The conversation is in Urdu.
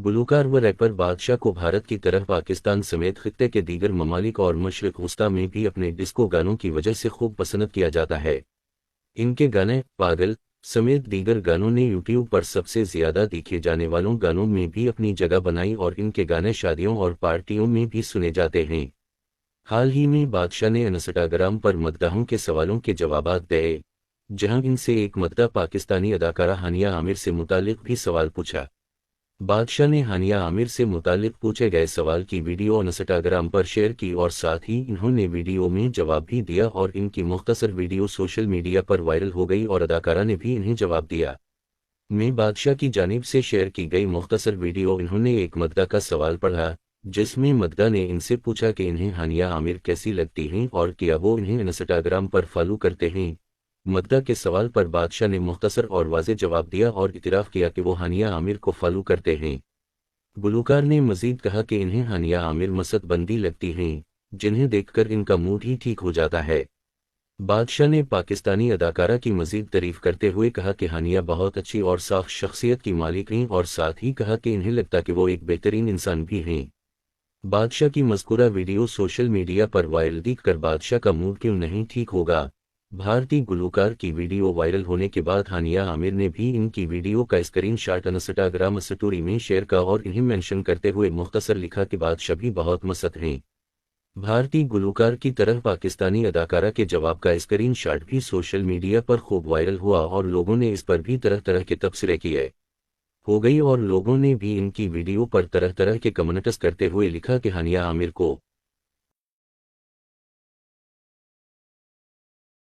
گلوکار و ریپر بادشاہ کو بھارت کی طرح پاکستان سمیت خطے کے دیگر ممالک اور مشرق وسطی میں بھی اپنے ڈسکو گانوں کی وجہ سے خوب پسند کیا جاتا ہے۔ ان کے گانے پاگل سمیت دیگر گانوں نے یوٹیوب پر سب سے زیادہ دیکھے جانے والوں گانوں میں بھی اپنی جگہ بنائی اور ان کے گانے شادیوں اور پارٹیوں میں بھی سنے جاتے ہیں۔ حال ہی میں بادشاہ نے انسٹاگرام پر مداحوں کے سوالوں کے جوابات دیے، جہاں ان سے ایک مداح پاکستانی اداکارہ ہانیہ عامر سے متعلق بھی سوال پوچھا۔ بادشاہ نے ہانیہ عامر سے متعلق پوچھے گئے سوال کی ویڈیو انسٹاگرام پر شیئر کی اور ساتھ ہی انہوں نے ویڈیو میں جواب بھی دیا اور ان کی مختصر ویڈیو سوشل میڈیا پر وائرل ہو گئی اور اداکارہ نے بھی انہیں جواب دیا۔ میں بادشاہ کی جانب سے شیئر کی گئی مختصر ویڈیو انہوں نے ایک مداح کا سوال پڑھا، جس میں مداح نے ان سے پوچھا کہ انہیں ہانیہ عامر کیسی لگتی ہیں اور کیا وہ انہیں انسٹاگرام پر فالو کرتے ہیں۔ مداح کے سوال پر بادشاہ نے مختصر اور واضح جواب دیا اور اعتراف کیا کہ وہ ہانیہ عامر کو فالو کرتے ہیں۔ گلوکار نے مزید کہا کہ انہیں ہانیہ عامر مست بندی لگتی ہیں، جنہیں دیکھ کر ان کا موڈ ہی ٹھیک ہو جاتا ہے۔ بادشاہ نے پاکستانی اداکارہ کی مزید تعریف کرتے ہوئے کہا کہ ہانیہ بہت اچھی اور صاف شخصیت کی مالک ہیں اور ساتھ ہی کہا کہ انہیں لگتا کہ وہ ایک بہترین انسان بھی ہیں۔ بادشاہ کی مذکورہ ویڈیو سوشل میڈیا پر وائرل دیکھ کر بادشاہ کا موڈ کیوں نہیں ٹھیک ہوگا؟ بھارتی گلوکار کی ویڈیو وائرل ہونے کے بعد ہانیہ عامر نے بھی ان کی ویڈیو کا اسکرین شاٹ انسٹاگرام اسٹوری میں شیئر کیا اور انہیں مینشن کرتے ہوئے مختصر لکھا کہ بادشاہ بھی بہت مست ہیں۔ بھارتی گلوکار کی طرح پاکستانی اداکارہ کے جواب کا اسکرین شاٹ بھی سوشل میڈیا پر خوب وائرل ہوا اور لوگوں نے اس پر بھی طرح طرح کے تبصرے کیے ہو گئی اور لوگوں نے بھی ان کی ویڈیو پر طرح طرح کے کمنٹس کرتے ہوئے لکھا کہ ہانیہ عامر کو